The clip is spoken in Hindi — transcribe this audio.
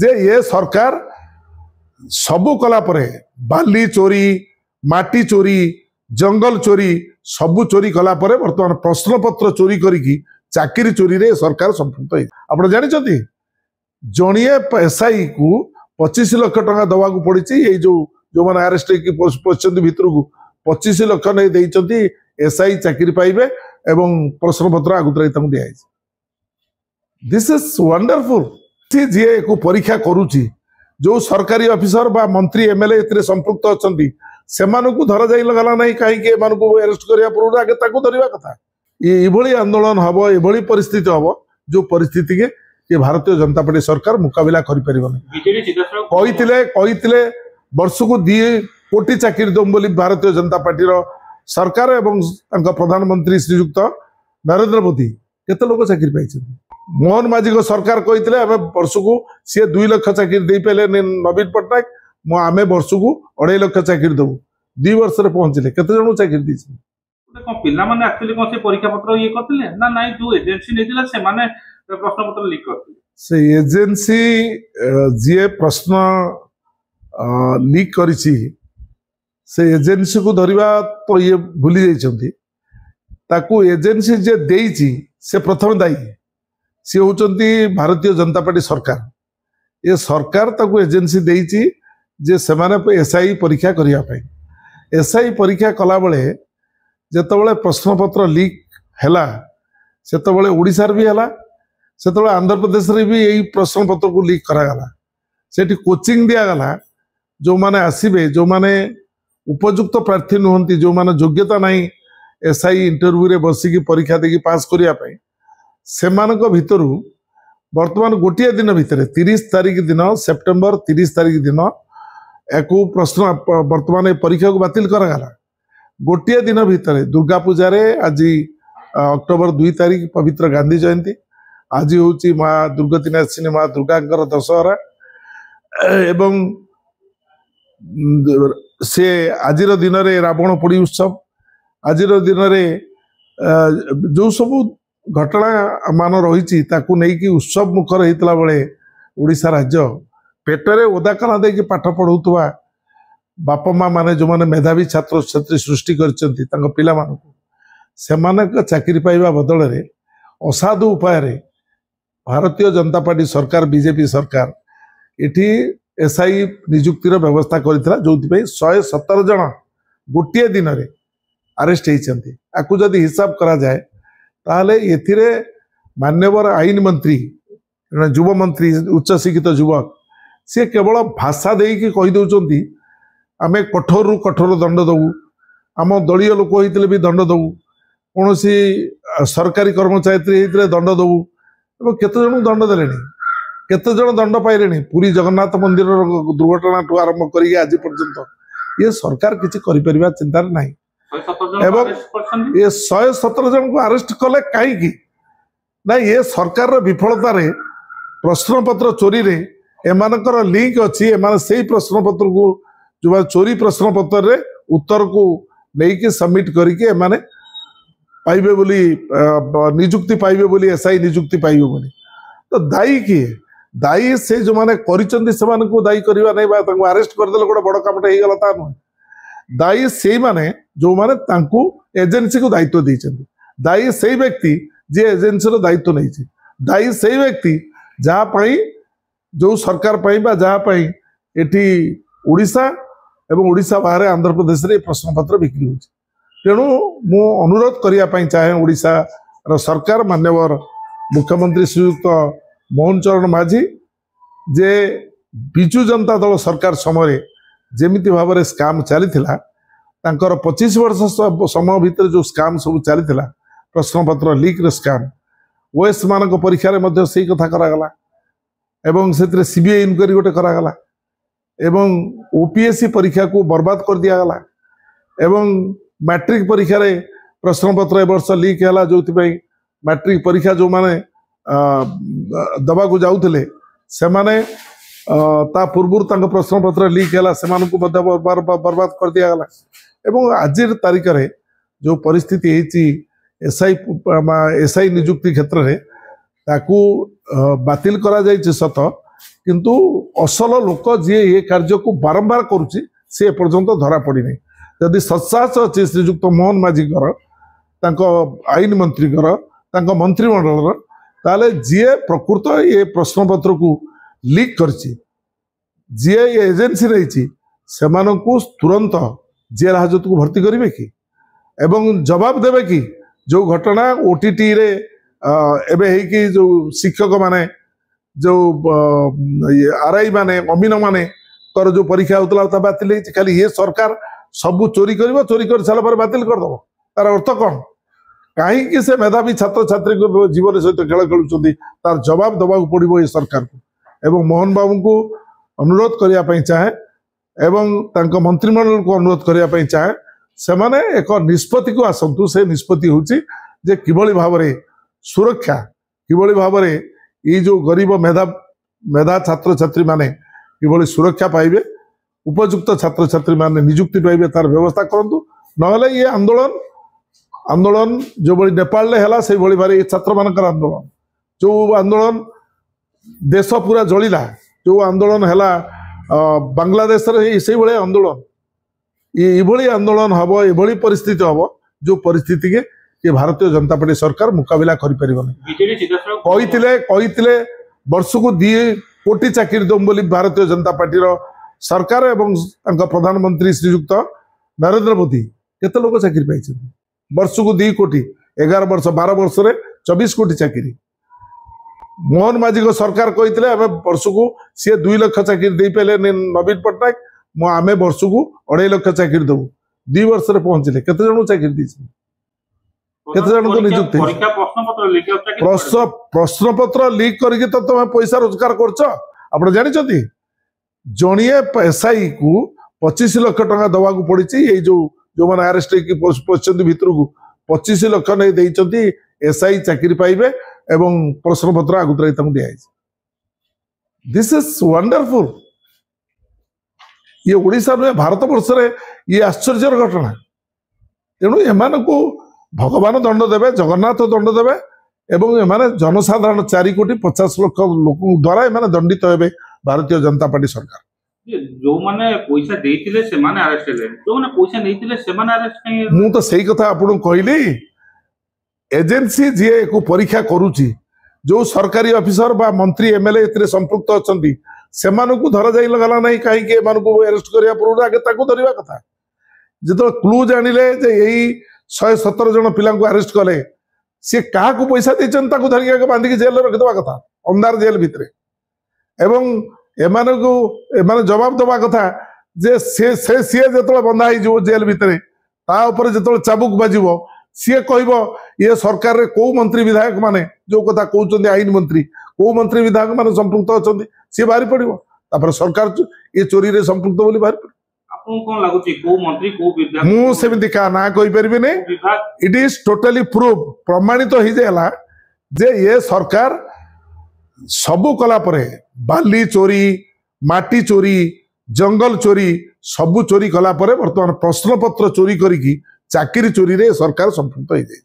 जे ये सरकार सबू कला परे बाली चोरी माटी चोरी जंगल चोरी सबू चोरी कला परे वर्तमान प्रश्नपत्र चोरी करी चाकरी चोरी रे सरकार संपृक्त आप जानते जड़िए एसआई को 25 लाख टका दवा को पड़ी जो मैंने आरेस्ट पशिंट भितर को 25 लाख नहीं देती एसआई चाकरी पाइबे एवं प्रश्नपत्र आगुतरा दिखाई दिस इज वंडरफुल जी को परीक्षा करुच्ची जो सरकारी ऑफिसर बा मंत्री एमएलए ए संपृक्त अच्छा से धरा जा गला ना कहीं अरेस्ट करने पूर्व आगे धरवा कथा ये आंदोलन हम ये परिस्थिति हम जो परिस्थिति के ये भारतीय जनता पार्टी सरकार मुकाबला कर वर्ष को 2 कोटी चाकरी दम बोली भारतीय जनता पार्टी सरकार एवं प्रधानमंत्री श्रीयुक्त नरेंद्र मोदी केते लोक चाकरी पाई मोहन माझी को सरकार कहते वर्ष को सी 2 लाख चाकरी दे पारे नवीन पट्टनायक आम वर्ष को 2.5 लाख चाकरी देवु 2 वर्ष पहुंचले केते जन चाकरी दी पिला माने एक्चुअली कौन से परीक्षा पत्र ये करथिले ना नाही जो एजेंसी नेतिला से माने प्रश्न पत्र लीक करथिले से एजेंसी जे प्रश्न लीक करिछि से एजेंसी को धरिबा तो ये भूली जाइछंती ताकू एजेंसी जे देइछि से प्रथम दायी सी होचंती भारतीय जनता पार्टी सरकार ये सरकार ताकू एजेंसी देइछि जे सेमाने एसआई परीक्षा करिया पई एसआई परीक्षा कला बेले जेतबेले प्रश्नपत्र लीक हैला सेतबेले ओडिसा भी हैला सेतबेले आंध्र प्रदेश रे भी यही प्रश्नपत्र को लीक करा गला सेठी कोचिंग दिया गला जो माने आसीबे जो माने उपयुक्त प्रार्थी नुहंती जो माने योग्यता नहीं एसआई इंटरव्यू रे बसिकी परीक्षा देकी पास करिया पई सेमानक भितरु वर्तमान गोटिया दिन भितर 30 तारीख दिन सेप्टेम्बर 30 तारीख दिन एको प्रश्न वर्तमान परीक्षा को बातिल करा गला गोटिया दिन भितर दुर्गा पूजा रे आज अक्टोबर 2 तारीख पवित्र गांधी जयंती आज हूँ माँ दुर्गति नाशिनी माँ दुर्गा दशहरा एवं से आज दिन में रावण पोड़ी उत्सव आज दिन में जो सब घटना मान रही उत्सव मुखर होता बेले ओडिशा राज्य पेटरे ओदाकना दे पाठ पढ़ुवा बापा माँ माने जो माने मेधावी छात्र छात्री सृष्टि कर पिला मानक चाकरी पाइबा बदल रे असाधु उपाय रे भारतीय जनता पार्टी सरकार बीजेपी सरकार इठी एसआई नियुक्तिर व्यवस्था करथिला जोथि 117 जन गोटे दिन रे अरेस्ट होइछन्ती आकु जदि हिसाब करा जाए ताहले एथिरे मान्यवर आईन मंत्री युवा मंत्री उच्च शिक्षित युवक से केवल भाषा देकी कहि दउचन्ती आमे कठोर रु कठोर दंड दबू आम दलीय लोक होते भी दंड दबू कौन सरकारी कर्मचारी होते दंड दबू एवं केते जन दंड देले केते जन दंड पाइले पुरी जगन्नाथ मंदिर दुर्घटना ठू आरंभ कर आज पर्यंत ये सरकार किसी कर चिंतार ना एवं ये 117 जन को अरेस्ट कले कहीं ना ये सरकार विफलता रे प्रश्नपत्र चोरी रे एमानकर लिंक अच्छी एमान से प्रश्नपत्र को जो चोरी प्रश्न पत्र रे उत्तर को लेकिन सबमिट करके माने पाइबे बोली नियुक्ति पाइबे बोली एसआई नियुक्ति पाइबे बोली तो दायी किए दायी से जो माने करिचंदी से माने को दायी करबा नै बा तांको अरेस्ट कर देले गोटे बड़ कामटे हे गला ता न दायी से माने जो माने तांको एजेंसी को दायित्व दैछंदी दायी से व्यक्ति जे एजेंसी रो दायित्व नै छै दायी से व्यक्ति जहा पई जो सरकार पई बा जहा पई एठी ओडिशा एवं ओडिशा बाहर आंध्र प्रदेश रे प्रश्नपत्र बिक्री होछि तेणु मु अनुरोध करने चाहे ओडिशा सरकार मान्यवर मुख्यमंत्री श्रीयुक्त मोहन चरण माझी जे बिजु जनता दल सरकार समय जेमिति भाव में स्काम चली 25 वर्ष समय भितर जो स्काम सब चली प्रश्नपत्र लीक स्काम ओएस मान परीक्षा से कथा करागला एवं से सीबीआई इनक्वारी गोटे करागला एवं ओपीएससी परीक्षा को बर्बाद कर दिया गला एवं मैट्रिक परीक्षा रे प्रश्नपत्र वर्ष लीक है जो मैट्रिक परीक्षा जो माने दबा को जाऊले से माने ता पूर्व प्रश्नपत्र लीक है से बर्बाद कर दिया गला एवं आज तारीख रे जो परिस्थिति एसआई नियुक्ति क्षेत्र में ताकू बातिल करा जायछि सत किंतु असल लोक जी ये कार्य को बारंबार करुच्ची सी एपर्यंत धरा पड़ी नहीं जदि सत्साहस अच्छी श्रीजुक्त मोहन माझीकर आईन मंत्रीकर मंत्रिमंडल ताले जीए प्रकृत ये प्रश्नपत्र को लीक करची जीए ये एजेंसी रही से तुरंत जेल हाजत को भर्ती करेंगे कि एवं जवाब देवे कि जो घटना ओटीटी रे एबे है कि जो शिक्षक माने जो आरआई माने अमीन माने कर जो परीक्षा होता बातिल खाली ये सरकार सबू चोरी कर सारा पर बातिल करदब तार अर्थ कौन कहीं से मेधावी छात्र छात्री को जीवन सहित खेल खेलुंट तार जवाब दबा पड़ो ये सरकार को एवं मोहन बाबू को अनुरोध करने चाहे एवं तांको मंत्रिमंडल को अनुरोध करने चाहे से माने एक निष्पत्ति को आसतु से निष्पत्ति होची जे किभली भाव में सुरक्षा किभली भाव में ये जो गरीब मेधा छात्र छात्री माने किभली सुरक्षा पाइबे उपयुक्त छात्र छात्री माने नियुक्ति पाइबे तार व्यवस्था करंतु नहले ये आंदोलन जो बड़ी नेपाल ले हला से बड़ी भारी छात्र मानकर आंदोलन जो आंदोलन देश पूरा जलिला जो आंदोलन हला बांग्लादेश से भाई आंदोलन ये आंदोलन हम ये परिस्थिति हम जो परिस्थिति के ये भारतीय जनता पार्टी सरकार मुकाबला कही वर्ष को 2 कोटी चाकरी दम बोली भारतीय जनता पार्टी सरकार एवं प्रधानमंत्री श्रीयुक्त नरेंद्र मोदी केते लोग चाकरी पाई वर्ष को 2 कोटी 11 वर्ष 12 वर्ष रे 24 कोटी चाकरी मोहन माझी को सरकार कही वर्ष को सी 2 लाख चाकरी दे पारे नवीन पट्टनायक आम वर्ष को 2.5 लाख चाकरी देवु 2 वर्ष रे पहुंचले केते जन चाकरी दी केते जन को नियुक्ति प्रश्नपत्र लीक करके तो तुम पैसा रोजगार करछ आपण जानि जणिए एसआई को 25 लाख टका दवा को पड़ी ये जो मैंने अरेस्ट पहुंचते भितर को 25 लाख नहीं देती एसआई चाकरी पाइबे एवं प्रश्नपत्र आगुतरा दिखाई दिस इज वंडरफुल ये ओडिशा नुहे भारत वर्ष रे ये आश्चर्यर घटना तेणु एमान को भगवान दंड देवे जगन्नाथ दंड देवे एवं एमाने जनसाधारण 4 कोटी 50 लाख लोक द्वारा एमाने दंडित हेबे भारतीय जनता पार्टी सरकार जो माने पैसा देइतिले से माने अरेस्ट हेले जो माने पैसा नैतिले से माने अरेस्ट नहीं मु तो सही कथा आपन कहली एजेंसी जी को परीक्षा करूची जो सरकारी ऑफिसर बा मंत्री एमएलए एतरे संपृक्त अछंती सेमानकु धरा जाई लगला नहीं काहे के एमानकु अरेस्ट करिया पूर्व आगे ताकू धरिबा कथा जतो क्लू जानिले जे एही 117 जन पिला को अरेस्ट कले से कहा को पैसा देचन ताकू धरिया के बांधी के जेल रे रख देबा कथा अंधार जेल भितरे एवं एमानकु एमाने जवाब दबा कथा जे से जतो बंधा ही जो जेल भितरे ता ऊपर जतो चाबुक बाजिबो सी कहबो ये सरकार रे को मंत्री विधायक माने जो कथा कहउचंदी आईन मंत्री को मंत्री विधायक माने संपृक्त अछंदी सी बाहरी पड़िबो तापर सरकार ये चोरी रे संपृक्त बोली बाहरी पड़ो आपन कोन लागुची को मंत्री को विधायक मु सेमिति का ना कहि परबे ने इट इज टोटली प्रूफ प्रमाणित हो जाला जे ये सरकार सबु कला परे बाली चोरी माटी चोरी जंगल चोरी सबु चोरी कला परे वर्तमान प्रश्नपत्र चोरी करिकी चाकरी चोरी रे सरकार संपृक्त हो जाए।